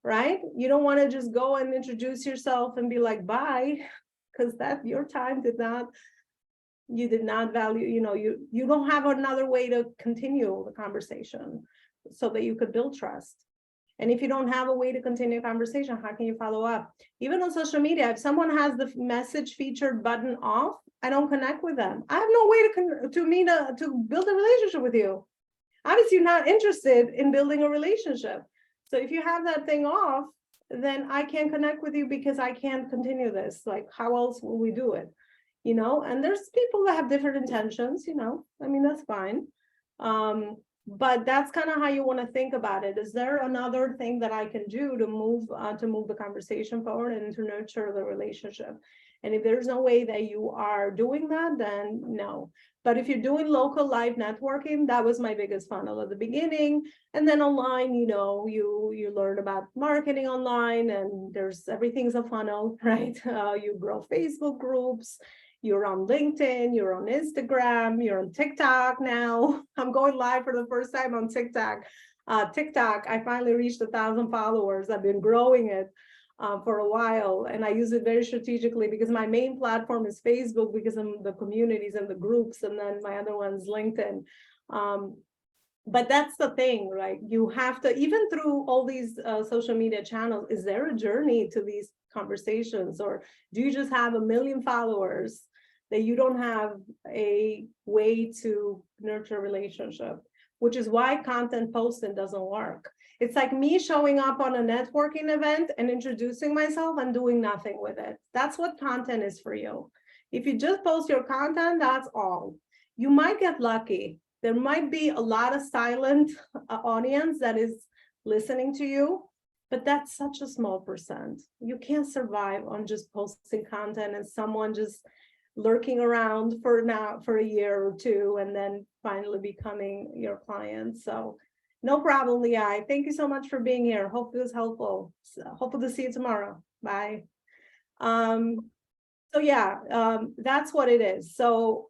right? You don't want to just go and introduce yourself and be like, bye, because that your time you did not value, you don't have another way to continue the conversation so that you could build trust. And if you don't have a way to continue a conversation, how can you follow up? Even on social media, if someone has the message featured button off, I don't connect with them. I have no way to build a relationship with you. Obviously, you're not interested in building a relationship. So if you have that thing off, then I can't connect with you because I can't continue this. Like, how else will we do it? And there's people that have different intentions, I mean, that's fine. But that's kind of how you want to think about it. Is there another thing that I can do to move the conversation forward and to nurture the relationship? And if there's no way that you are doing that, then no. But if you're doing local live networking, that was my biggest funnel at the beginning. And then online, you learn about marketing online, and everything's a funnel, right? You grow Facebook groups. You're on LinkedIn, you're on Instagram, you're on TikTok now. I'm going live for the first time on TikTok. I finally reached 1,000 followers. I've been growing it for a while, and I use it very strategically because my main platform is Facebook because of the communities and the groups, and then my other one's LinkedIn. But that's the thing, right? You have to, even through all these social media channels, is there a journey to these conversations, or do you just have 1 million followers that you don't have a way to nurture a relationship? Which is why content posting doesn't work. It's like me showing up on a networking event and introducing myself and doing nothing with it. That's what content is for you. If you just post your content, that's all. You might get lucky. There might be a lot of silent audience that is listening to you, but that's such a small percent. You can't survive on just posting content and someone just lurking around for a year or two and then finally becoming your client. So no problem, Leah. Thank you so much for being here. Hope it was helpful. Hopeful to see you tomorrow. Bye. So yeah, that's what it is. So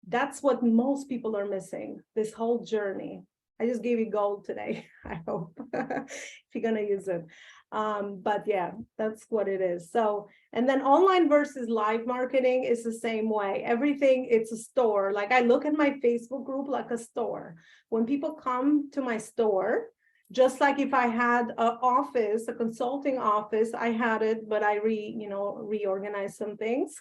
that's what most people are missing, this whole journey. I just gave you gold today, I hope, if you're gonna use it. But yeah, that's what it is. So, and then online versus live marketing is the same way. Everything, it's a store. Like I look at my Facebook group like a store. When people come to my store, just like if I had an office, a consulting office, I had it, but I reorganized some things.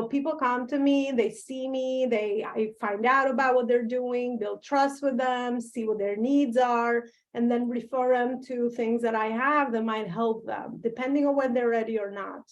People come to me, they see me, I find out about what they're doing, build trust with them, see what their needs are, and then refer them to things that I have that might help them, depending on when they're ready or not.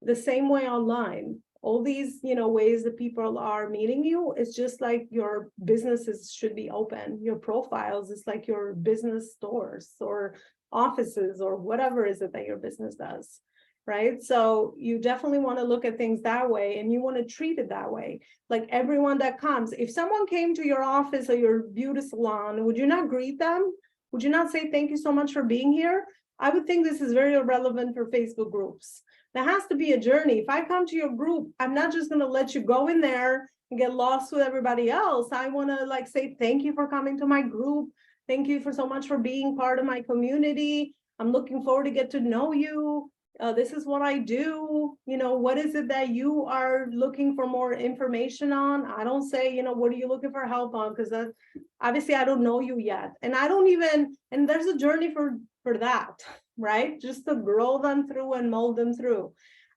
The same way online, all these, ways that people are meeting you, it's just like your businesses should be open. Your profiles is like your business stores or offices or whatever is it that your business does. Right? So you definitely want to look at things that way, and you want to treat it that way. Like everyone that comes, if someone came to your office or your beauty salon, would you not greet them? Would you not say, thank you so much for being here? I would think this is very relevant for Facebook groups. There has to be a journey. If I come to your group, I'm not just going to let you go in there and get lost with everybody else. I want to say, thank you for coming to my group. Thank you so much for being part of my community. I'm looking forward to get to know you. This is what I do. What is it that you are looking for more information on? I don't say, what are you looking for help on? Because obviously I don't know you yet. And and there's a journey for that, right? Just to grow them through and mold them through.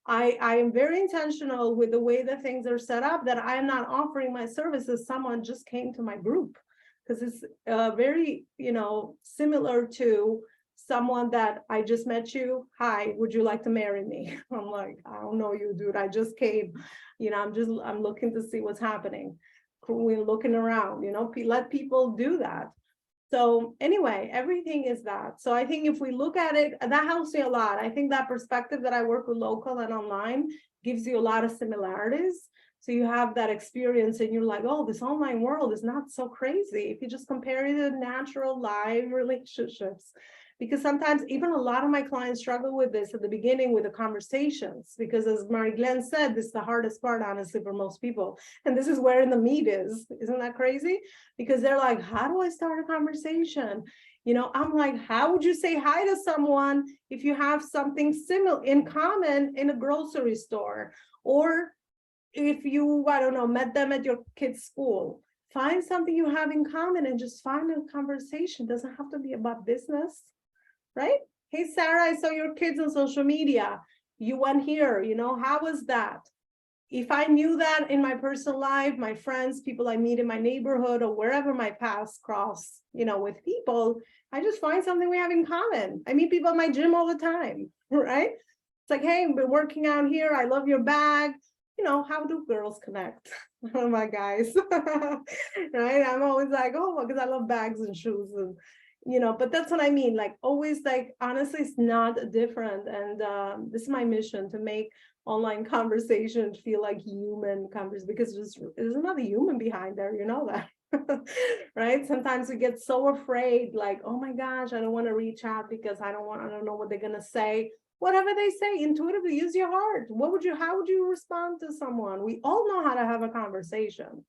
I am very intentional with the way that things are set up, that I am not offering my services. Someone just came to my group, because it's very, similar to someone that I just met you. Hi, would you like to marry me? I'm like, I don't know you, dude. I just came, I'm looking to see what's happening. We're looking around, let people do that. So anyway, everything is that. So I think if we look at it, that helps me a lot. I think that perspective that I work with local and online gives you a lot of similarities. So you have that experience and you're like, oh, this online world is not so crazy if you just compare it to natural live relationships. Because sometimes even a lot of my clients struggle with this at the beginning with the conversations, because as Mary-Glenn said, this is the hardest part, honestly, for most people. And this is where the meat is. Isn't that crazy? Because they're like, how do I start a conversation? You know, I'm like, how would you say hi to someone if you have something similar in common in a grocery store? Or if you, I don't know, met them at your kid's school, find something you have in common and just find a conversation. It doesn't have to be about business, right? Hey, Sarah, I saw your kids on social media. You went here, you know, how was that? If I knew that in my personal life, my friends, people I meet in my neighborhood or wherever my paths cross, you know, with people, I just find something we have in common. I meat people at my gym all the time, right? It's like, hey, I've been working out here. I love your bag. You know, how do girls connect? Oh, my guys, right? I'm always like, oh, because I love bags and shoes and, you know, but that's what I mean. Like always, like, honestly, it's not different. And this is my mission, to make online conversations feel like human conversations, because there's another human behind there, you know that. Right? Sometimes we get so afraid, like, oh my gosh, I don't want to reach out because I don't know what they're gonna say. Whatever they say, intuitively use your heart. How would you respond to someone? We all know how to have a conversation.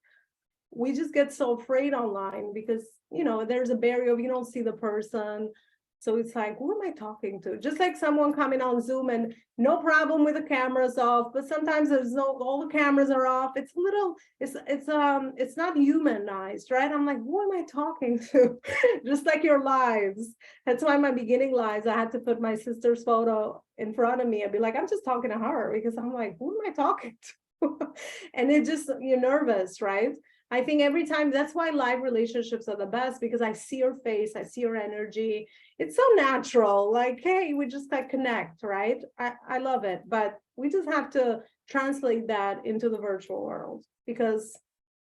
We just get so afraid online because, you know, there's a barrier of you don't see the person. So it's like, who am I talking to? Just like someone coming on Zoom and no problem with the cameras off, but sometimes all the cameras are off. It's not humanized, right? I'm like, who am I talking to? Just like your lives. That's why my beginning lives, I had to put my sister's photo in front of me. I'd be like, I'm just talking to her, because I'm like, who am I talking to? And you're nervous, right? I think every time, that's why live relationships are the best, because I see your face, I see your energy. It's so natural, like, hey, we just like connect, right? I love it, but we just have to translate that into the virtual world, because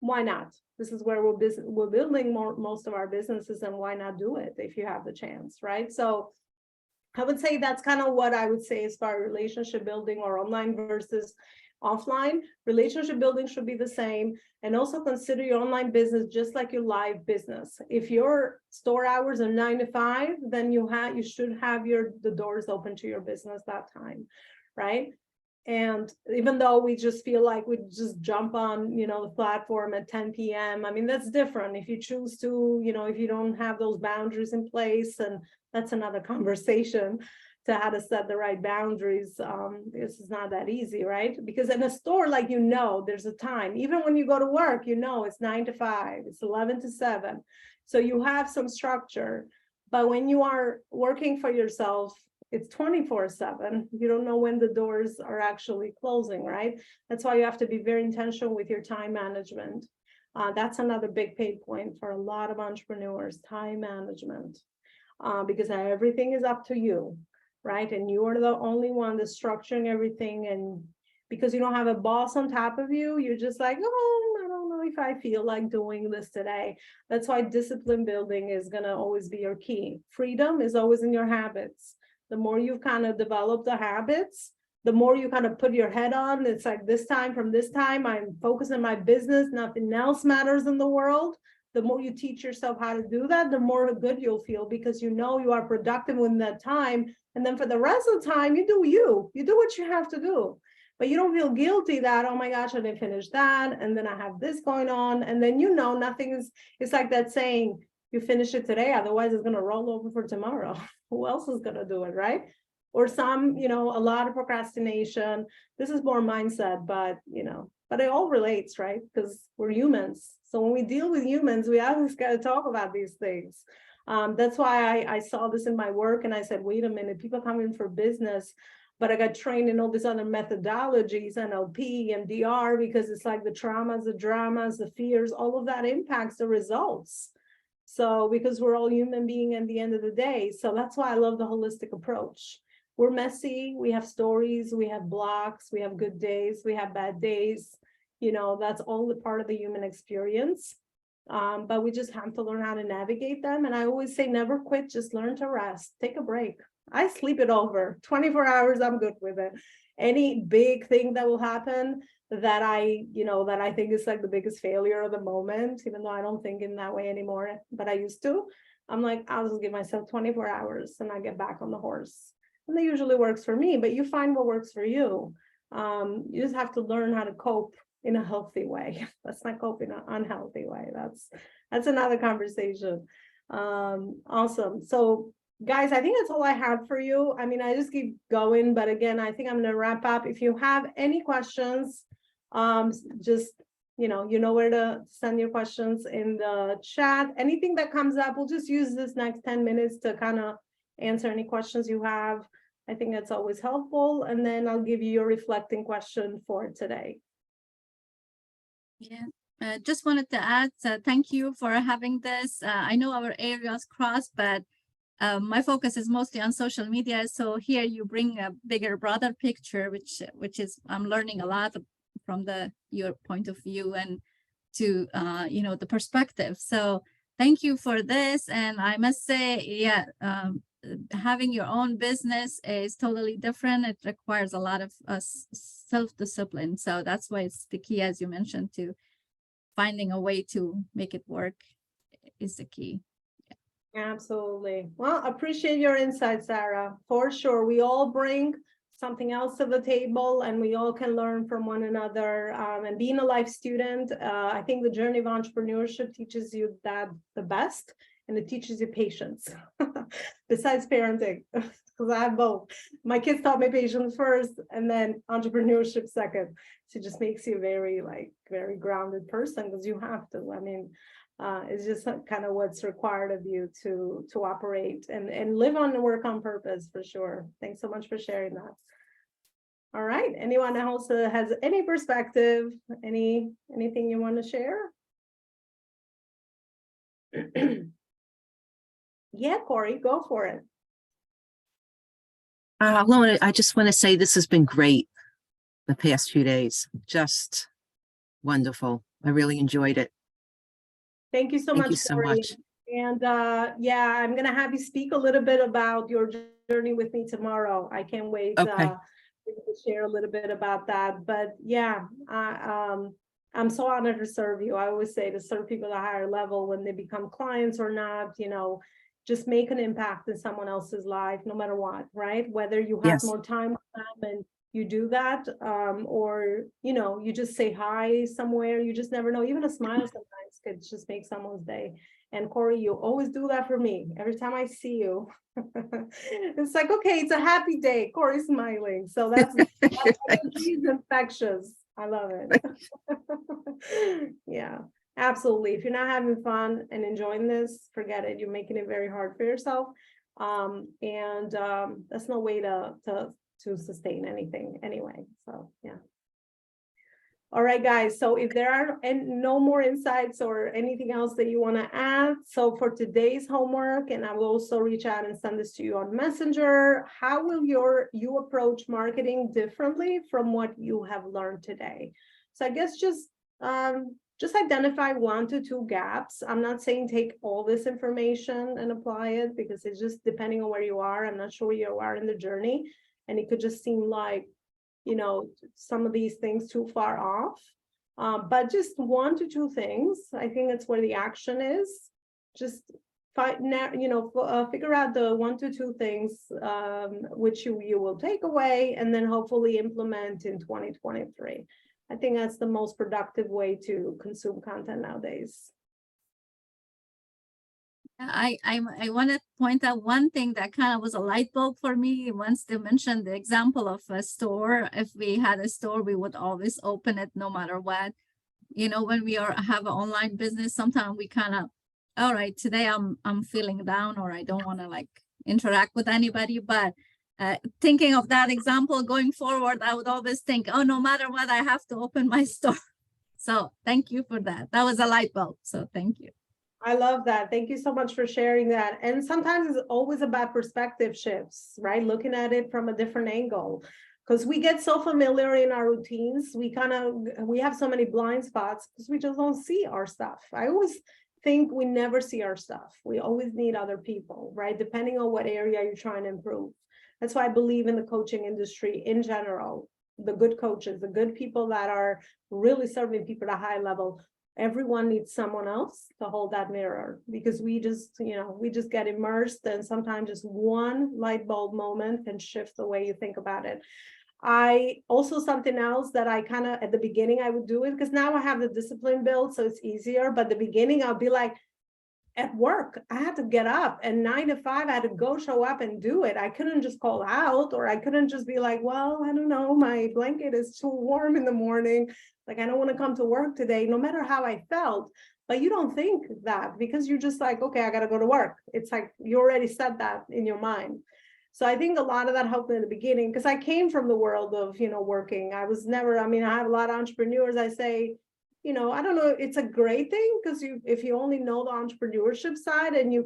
why not? This is where we're building most of our businesses, and why not do it if you have the chance, right? So I would say that's kind of what I would say as far as relationship building, or online versus offline. Relationship building should be the same. And also consider your online business just like your live business. If your store hours are 9 to 5, then you should have the doors open to your business that time, right? And even though we just feel like we just jump on, you know, the platform at 10 p.m. I mean, that's different. If you choose to, you know, if you don't have those boundaries in place, and that's another conversation to how to set the right boundaries. This is not that easy, right? Because in a store, like, you know, there's a time. Even when you go to work, you know, it's 9 to 5, it's 11 to 7. So you have some structure. But when you are working for yourself, it's 24/7. You don't know when the doors are actually closing, right? That's why you have to be very intentional with your time management. That's another big pain point for a lot of entrepreneurs, time management, because everything is up to you, right? And you are the only one that's structuring everything. And because you don't have a boss on top of you, you're just like, oh, I don't know if I feel like doing this today. That's why discipline building is going to always be your key. Freedom is always in your habits. The more you've kind of developed the habits, the more you kind of put your head on. It's like from this time, I'm focused on my business. Nothing else matters in the world. The more you teach yourself how to do that, the more good you'll feel, because you know you are productive in that time. And then for the rest of the time, you do what you have to do. But you don't feel guilty that, oh my gosh, I didn't finish that, and then I have this going on. And then, you know, it's like that saying, you finish it today, otherwise it's going to roll over for tomorrow. Who else is going to do it, right? Or a lot of procrastination. This is more mindset, but it all relates, right? Because we're humans. So when we deal with humans, we always got to talk about these things. That's why I saw this in my work, and I said, wait a minute, people come in for business, but I got trained in all these other methodologies, NLP, MDR, because it's like the traumas, the dramas, the fears, all of that impacts the results. So because we're all human beings at the end of the day. So that's why I love the holistic approach. We're messy, we have stories, we have blocks, we have good days, we have bad days. That's all the part of the human experience. But we just have to learn how to navigate them. And I always say, never quit, just learn to rest, take a break. I sleep it over 24 hours. I'm good with it. Any big thing that will happen, that I think is like the biggest failure of the moment, even though I don't think in that way anymore, but I used to. I'm like, I'll just give myself 24 hours and I get back on the horse. And that usually works for me, but you find what works for you. You just have to learn how to cope in a healthy way. Let's not cope in an unhealthy way. That's another conversation. Awesome. So guys, I think that's all I have for you. I mean, I just keep going, but again, I think I'm going to wrap up. If you have any questions, just, you know where to send your questions in the chat. Anything that comes up, we'll just use this next 10 minutes to kind of answer any questions you have. I think that's always helpful. And then I'll give you your reflecting question for today. Yeah, just wanted to add, thank you for having this. I know our areas cross, but my focus is mostly on social media. So here you bring a bigger, broader picture, which is I'm learning a lot from your point of view and to the perspective. So thank you for this. And I must say, yeah, having your own business is totally different. It requires a lot of self-discipline. So that's why it's the key, as you mentioned, to finding a way to make it work is the key. Absolutely. Well, appreciate your insights, Sarah. For sure. We all bring something else to the table and we all can learn from one another. And being a life student, I think the journey of entrepreneurship teaches you that the best, and it teaches you patience besides parenting, because I have both. My kids taught me patience first and then entrepreneurship second. So it just makes you very grounded person, because you have to. I mean, it's just kind of what's required of you to operate and live on and work on purpose, for sure. Thanks so much for sharing that. All right. Anyone else has any perspective, anything you want to share? Yeah, Corey, go for it. Elona, I just want to say this has been great the past few days. Just wonderful. I really enjoyed it. Thank you so much, Corey. And yeah, I'm going to have you speak a little bit about your journey with me tomorrow. I can't wait to share a little bit about that. But yeah, I'm so honored to serve you. I always say to serve people at a higher level, when they become clients or not, just make an impact in someone else's life, no matter what, right? Whether you have more time with them and you do that, or, you just say hi somewhere, you just never know. Even a smile sometimes could just make someone's day. And Corey, you always do that for me. Every time I see you, it's like, okay, it's a happy day. Corey's smiling. So that's infectious. I love it. Yeah, absolutely. If you're not having fun and enjoying this, forget it. You're making it very hard for yourself. And that's no way to sustain anything anyway. So yeah. All right, guys. So if there are no more insights or anything else that you want to add, so for today's homework, and I will also reach out and send this to you on Messenger, how will you approach marketing differently from what you have learned today? So I guess just identify 1 to 2 gaps. I'm not saying take all this information and apply it, because it's just depending on where you are. I'm not sure where you are in the journey, and it could just seem like some of these things too far off, but just 1 to 2 things. I think that's where the action is. Just figure out the 1 to 2 things which you will take away and then hopefully implement in 2023. I think that's the most productive way to consume content nowadays. I want to point out one thing that kind of was a light bulb for me once they mentioned the example of a store. If we had a store, we would always open it no matter what. When we have an online business, sometimes we kind of, all right, today I'm feeling down, or I don't want to interact with anybody. But thinking of that example going forward, I would always think, oh, no matter what, I have to open my store. So thank you for that. That was a light bulb. So thank you. I love that. Thank you so much for sharing that. And sometimes it's always about perspective shifts, right? Looking at it from a different angle, because we get so familiar in our routines. We have so many blind spots because we just don't see our stuff. I always think we never see our stuff. We always need other people, right? Depending on what area you're trying to improve. That's why I believe in the coaching industry in general. the good coaches, the good people that are really serving people at a high level. Everyone needs someone else to hold that mirror, because we just get immersed, and sometimes just one light bulb moment can shift the way you think about it. I also, something else that I kind of, at the beginning I would do it, because now I have the discipline built, so it's easier. But the beginning I'll be like, at work, I had to get up, and 9 to 5, I had to go show up and do it. I couldn't just call out, or I couldn't just be like, well, I don't know, my blanket is too warm in the morning. Like, I don't want to come to work today, no matter how I felt. But you don't think that, because you're just like, okay, I got to go to work. It's like, you already said that in your mind. So I think a lot of that helped me in the beginning, because I came from the world of, working. I was never, I have a lot of entrepreneurs. I say, I don't know, it's a great thing, because if you only know the entrepreneurship side and you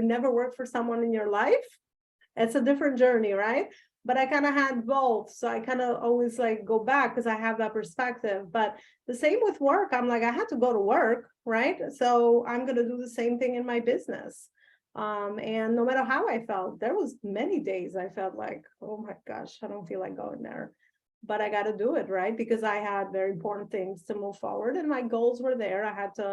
never work for someone in your life, it's a different journey, right? But I kind of had both. So I kind of always like go back, because I have that perspective. But the same with work. I'm like, I had to go to work, right? So I'm going to do the same thing in my business. And no matter how I felt, there was many days I felt like, oh my gosh, I don't feel like going there. But I got to do it, right? Because I had very important things to move forward, and my goals were there. I had to,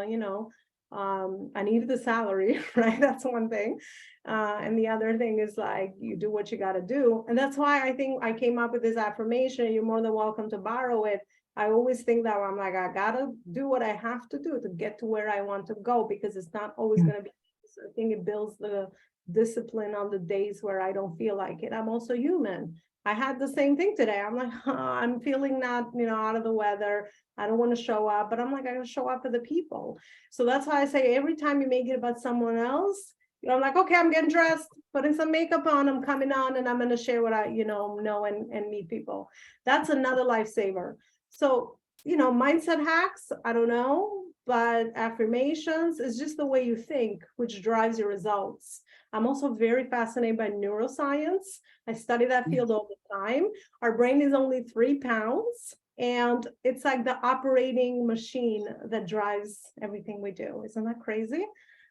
I needed the salary, right? That's one thing. And the other thing is like, you do what you got to do. And that's why I think I came up with this affirmation. You're more than welcome to borrow it. I always think that I'm like, I got to do what I have to do to get to where I want to go, because it's not always going to be. I think it builds the discipline on the days where I don't feel like it. I'm also human. I had the same thing today. I'm like, I'm feeling not, out of the weather. I don't want to show up, but I'm like, I gotta show up for the people. So that's why I say, every time you make it about someone else, I'm like, okay, I'm getting dressed, putting some makeup on, I'm coming on, and I'm going to share what I, know and meet people. That's another lifesaver. So, mindset hacks, I don't know, but affirmations is just the way you think, which drives your results. I'm also very fascinated by neuroscience. I study that field all the time. Our brain is only 3 pounds, and it's like the operating machine that drives everything we do. Isn't that crazy?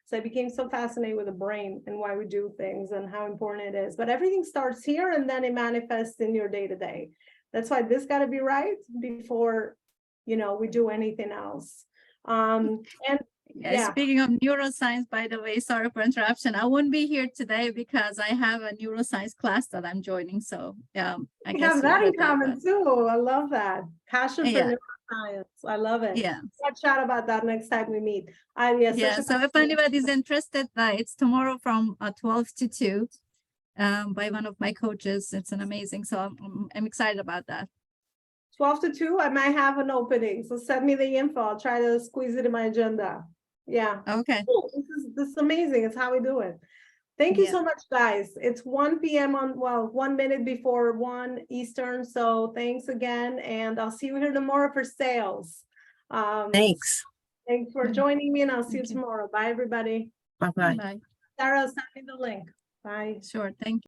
So I became so fascinated with the brain and why we do things and how important it is. But everything starts here, and then it manifests in your day-to-day. That's why this got to be right before, we do anything else. And yeah. Speaking of neuroscience, by the way, sorry for interruption. I won't be here today because I have a neuroscience class that I'm joining. So I guess have that in common too. I love that. Passion for neuroscience. I love it. Yeah. Let's chat about that next time we meet. So if anybody's interested, it's tomorrow from 12 to 2 by one of my coaches. It's an amazing. So I'm excited about that. 12 to 2, I might have an opening. So send me the info. I'll try to squeeze it in my agenda. Yeah. Okay. Cool. This is amazing. It's how we do it. Thank you so much, guys. It's 1 p.m. 1 minute before 1 Eastern. So thanks again. And I'll see you here tomorrow for sales. Thanks. Thanks for joining me, and I'll see you tomorrow. Bye, everybody. Bye-bye. Bye. Sarah, send me the link. Bye. Sure. Thank you.